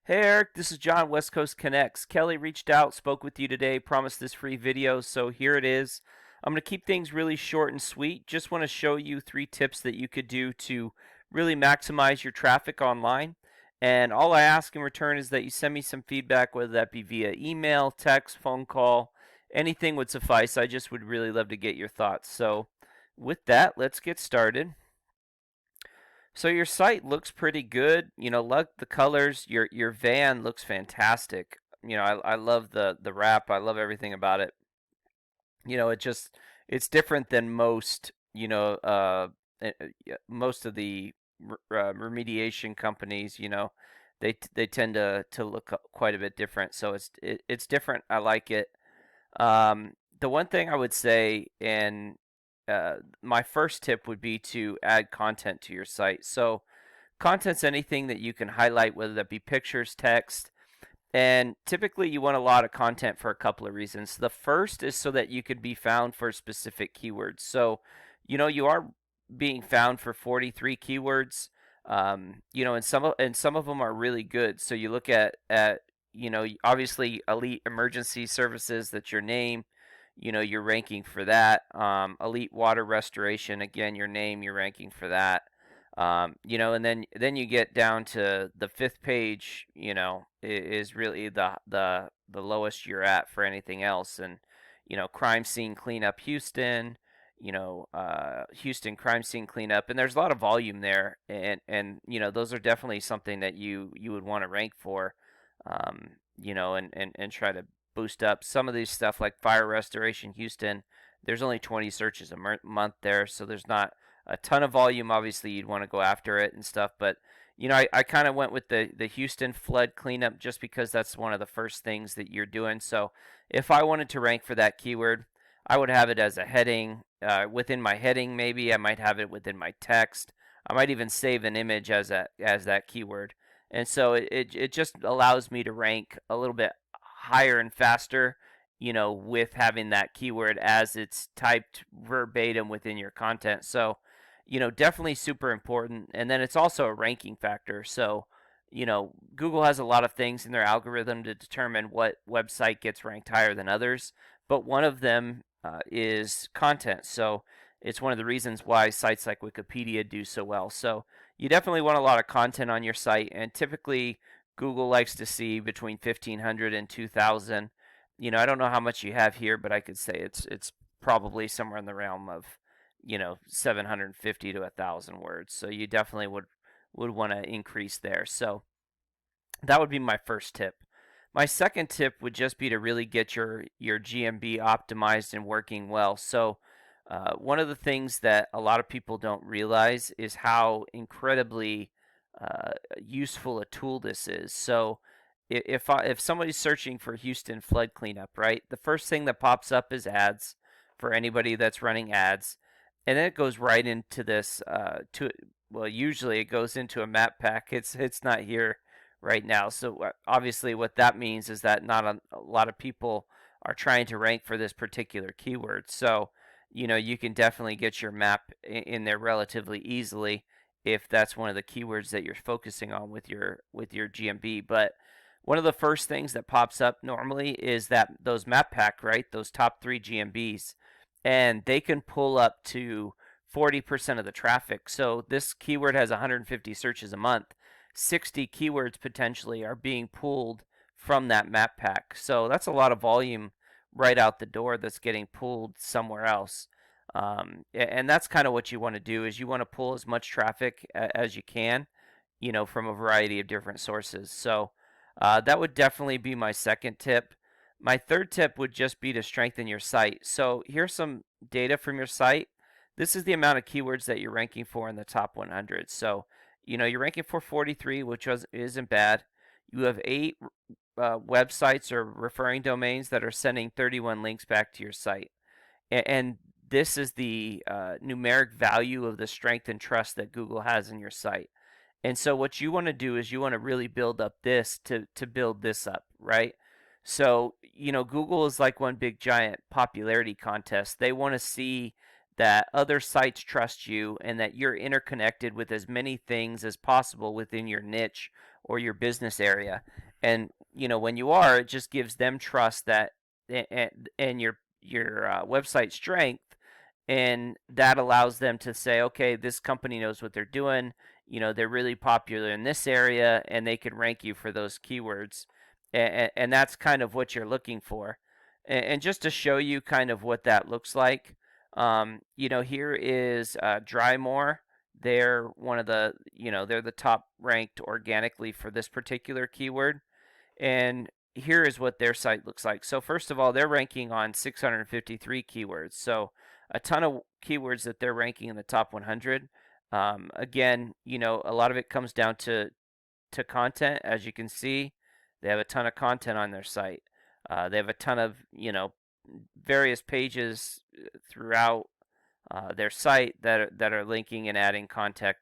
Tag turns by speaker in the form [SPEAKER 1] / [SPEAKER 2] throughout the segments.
[SPEAKER 1] Hey Eric, this is John, West Coast Connects. Kelly reached out, spoke with you today, promised this free video, so here it is. I'm going to keep things really short and sweet. Just want to show you 3 tips that you could do to really maximize your traffic online. And all I ask in return is that you send me some feedback, whether that be via email, text, phone call, anything would suffice. I just would really love to get your thoughts. So with that, let's get started. So your site looks pretty good. Like the colors. Your van looks fantastic. I love the wrap. I love everything about it. It's different than most. Most of the remediation companies. They tend to look quite a bit different. So it's different. I like it. The one thing I would say, and my first tip would be to add content to your site. So content's anything that you can highlight, whether that be pictures, text, and typically you want a lot of content for a couple of reasons. The first is so that you could be found for specific keywords. So, you are being found for 43 keywords. And some of them are really good. So you look at obviously elite emergency services, that's your name. You're ranking for that. Elite water restoration, again, your name, you're ranking for that. And then you get down to the 5th page. Is really the lowest you're at for anything else. And crime scene cleanup, Houston. Houston crime scene cleanup, and there's a lot of volume there, and those are definitely something that you would want to rank for. And try to boost up some of these stuff like fire restoration Houston. There's only 20 searches a month there, so there's not a ton of volume. Obviously, you'd want to go after it and stuff, but I kind of went with the Houston flood cleanup just because that's one of the first things that you're doing. So if I wanted to rank for that keyword, I would have it as a heading. Within my heading, maybe I might have it within my text. I might even save an image as that keyword. And so it just allows me to rank a little bit higher and faster, with having that keyword as it's typed verbatim within your content. So, definitely super important. And then it's also a ranking factor. So, Google has a lot of things in their algorithm to determine what website gets ranked higher than others, but one of them is content. So it's one of the reasons why sites like Wikipedia do so well. So you definitely want a lot of content on your site, and typically Google likes to see between 1,500 and 2,000. I don't know how much you have here, but I could say it's probably somewhere in the realm of 750 to 1,000 words. So you definitely would want to increase there. So that would be my first tip. My second tip would just be to really get your GMB optimized and working well. So one of the things that a lot of people don't realize is how incredibly useful a tool this is. So if somebody's searching for Houston flood cleanup, right, the first thing that pops up is ads for anybody that's running ads, and then it goes right into this well, usually it goes into a map pack. It's not here right now. So obviously what that means is that not a lot of people are trying to rank for this particular keyword. So you can definitely get your map in there relatively easily if that's one of the keywords that you're focusing on with your GMB. But one of the first things that pops up normally is that those map pack, right? Those top 3 GMBs, and they can pull up to 40% of the traffic. So this keyword has 150 searches a month. 60 keywords potentially are being pulled from that map pack. So that's a lot of volume right out the door that's getting pulled somewhere else. And that's kind of what you want to do, is you want to pull as much traffic as you can, from a variety of different sources. So that would definitely be my second tip. My third tip would just be to strengthen your site. So here's some data from your site. This is the amount of keywords that you're ranking for in the top 100. So, you're ranking for 43, which isn't bad. You have 8 websites or referring domains that are sending 31 links back to your site. And this is the numeric value of the strength and trust that Google has in your site. And so what you want to do is you want to really build up this to build this up, right? So, Google is like one big giant popularity contest. They want to see that other sites trust you and that you're interconnected with as many things as possible within your niche or your business area. And when you are, it just gives them trust that and your website strength, and that allows them to say, okay, this company knows what they're doing. They're really popular in this area, and they can rank you for those keywords. And that's kind of what you're looking for. And just to show you kind of what that looks like, here is Drymore. They're one of the, they're the top ranked organically for this particular keyword. And here is what their site looks like. So first of all, they're ranking on 653 keywords. So a ton of keywords that they're ranking in the top 100. Again, a lot of it comes down to content. As you can see, they have a ton of content on their site. They have a ton of, various pages throughout their site that are linking and adding content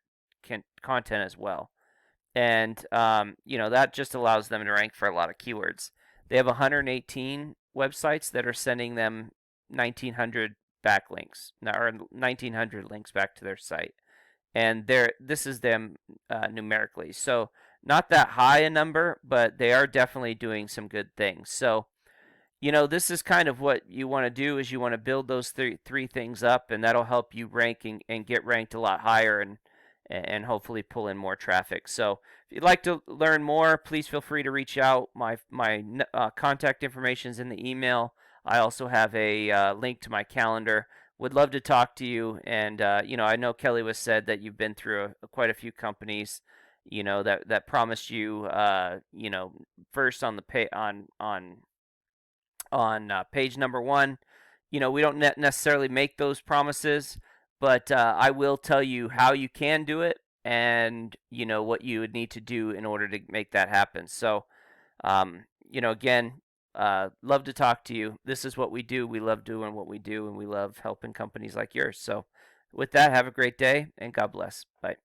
[SPEAKER 1] as well. And that just allows them to rank for a lot of keywords. They have 118 websites that are sending them 1,900 backlinks, or 1,900 links back to their site, and this is them numerically. So not that high a number, but they are definitely doing some good things. So this is kind of what you want to do, is you want to build those three things up, and that'll help you rank and get ranked a lot higher, and hopefully pull in more traffic. So if you'd like to learn more, please feel free to reach out. My contact information is in the email. I also have a link to my calendar. Would love to talk to you. And I know Kelly was said that you've been through quite a few companies, that promised you, first on the page number one. We don't necessarily make those promises, but I will tell you how you can do it, and what you would need to do in order to make that happen. So, again, love to talk to you. This is what we do. We love doing what we do, and we love helping companies like yours. So, with that, have a great day, and God bless. Bye.